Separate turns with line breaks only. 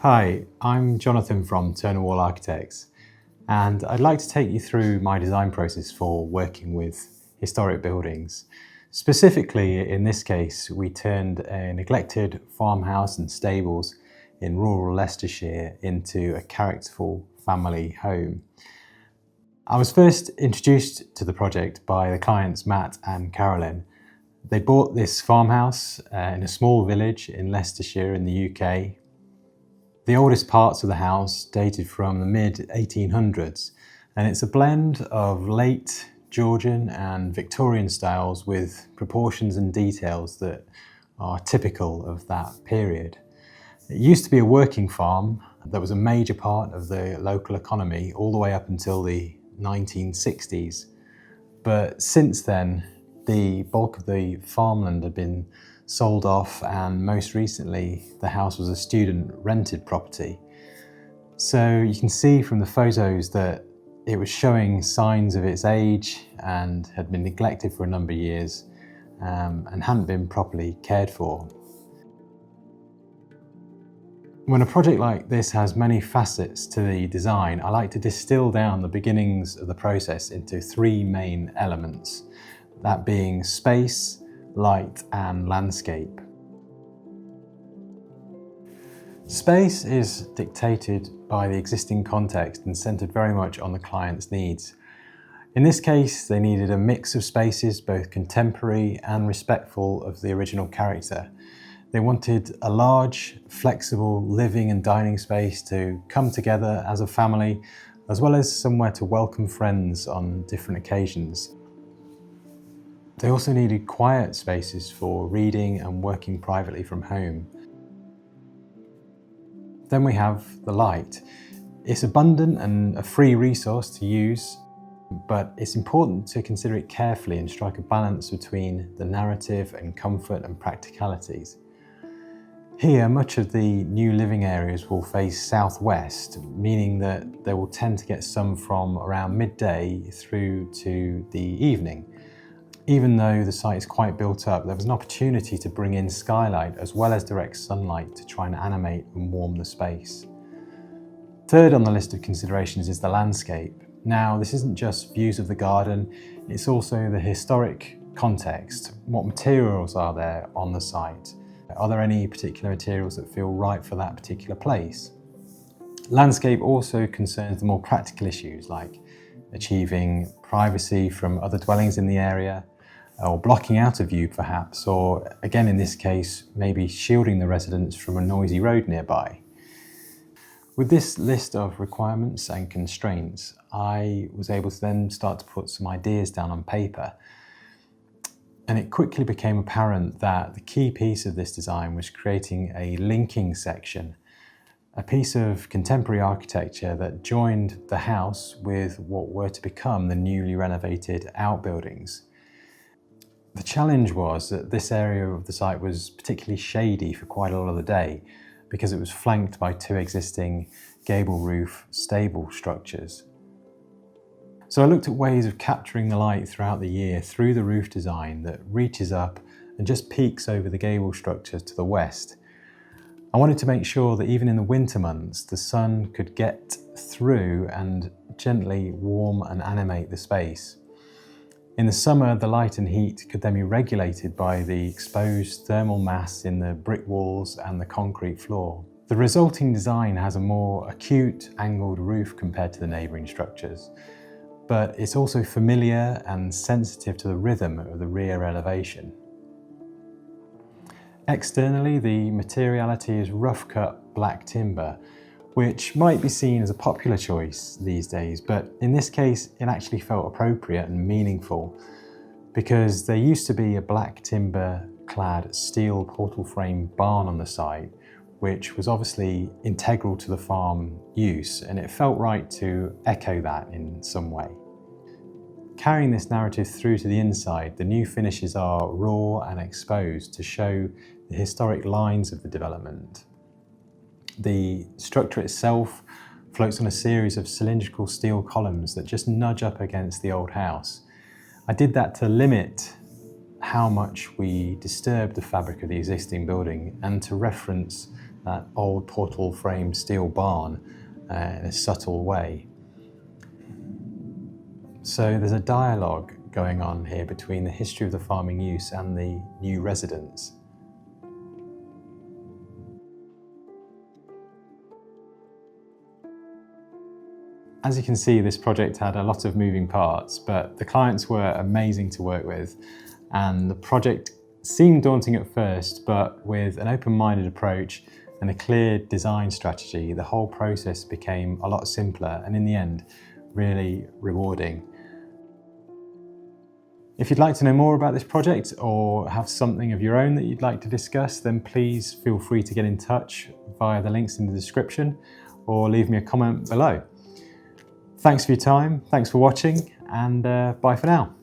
Hi, I'm Jonathan from Turner Wall Architects, and I'd like to take you through my design process for working with historic buildings. Specifically, in this case, we turned a neglected farmhouse and stables in rural Leicestershire into a characterful family home. I was first introduced to the project by the clients Matt and Carolyn. They bought this farmhouse in a small village in Leicestershire in the UK. The oldest parts of the house dated from the mid-1800s, and it's a blend of late Georgian and Victorian styles with proportions and details that are typical of that period. It used to be a working farm that was a major part of the local economy all the way up until the 1960s. But since then, the bulk of the farmland had been sold off, and most recently the house was a student rented property. So you can see from the photos that it was showing signs of its age and had been neglected for a number of years and hadn't been properly cared for. When a project like this has many facets to the design, I like to distill down the beginnings of the process into three main elements, that being space, light and landscape. Space is dictated by the existing context and centered very much on the client's needs. In this case, they needed a mix of spaces, both contemporary and respectful of the original character. They wanted a large, flexible living and dining space to come together as a family, as well as somewhere to welcome friends on different occasions. They also needed quiet spaces for reading and working privately from home. Then we have the light. It's abundant and a free resource to use, but it's important to consider it carefully and strike a balance between the narrative and comfort and practicalities. Here, much of the new living areas will face southwest, meaning that they will tend to get sun from around midday through to the evening. Even though the site is quite built up, there was an opportunity to bring in skylight as well as direct sunlight to try and animate and warm the space. Third on the list of considerations is the landscape. Now, this isn't just views of the garden, it's also the historic context. What materials are there on the site? Are there any particular materials that feel right for that particular place? Landscape also concerns the more practical issues like achieving privacy from other dwellings in the area, or blocking out a view perhaps, or again in this case, maybe shielding the residents from a noisy road nearby. With this list of requirements and constraints, I was able to then start to put some ideas down on paper. And it quickly became apparent that the key piece of this design was creating a linking section, a piece of contemporary architecture that joined the house with what were to become the newly renovated outbuildings. The challenge was that this area of the site was particularly shady for quite a lot of the day because it was flanked by two existing gable roof stable structures. So I looked at ways of capturing the light throughout the year through the roof design that reaches up and just peaks over the gable structures to the west. I wanted to make sure that even in the winter months, the sun could get through and gently warm and animate the space. In the summer, the light and heat could then be regulated by the exposed thermal mass in the brick walls and the concrete floor. The resulting design has a more acute angled roof compared to the neighbouring structures, but it's also familiar and sensitive to the rhythm of the rear elevation. Externally, the materiality is rough-cut black timber, which might be seen as a popular choice these days, but in this case, it actually felt appropriate and meaningful because there used to be a black timber-clad steel portal frame barn on the site, which was obviously integral to the farm use, and it felt right to echo that in some way. Carrying this narrative through to the inside, the new finishes are raw and exposed to show the historic lines of the development. The structure itself floats on a series of cylindrical steel columns that just nudge up against the old house. I did that to limit how much we disturb the fabric of the existing building and to reference that old portal frame steel barn in a subtle way. So there's a dialogue going on here between the history of the farming use and the new residents. As you can see, this project had a lot of moving parts, but the clients were amazing to work with, and the project seemed daunting at first, but with an open-minded approach and a clear design strategy, the whole process became a lot simpler and in the end, really rewarding. If you'd like to know more about this project or have something of your own that you'd like to discuss, then please feel free to get in touch via the links in the description or leave me a comment below. Thanks for your time, thanks for watching, and bye for now.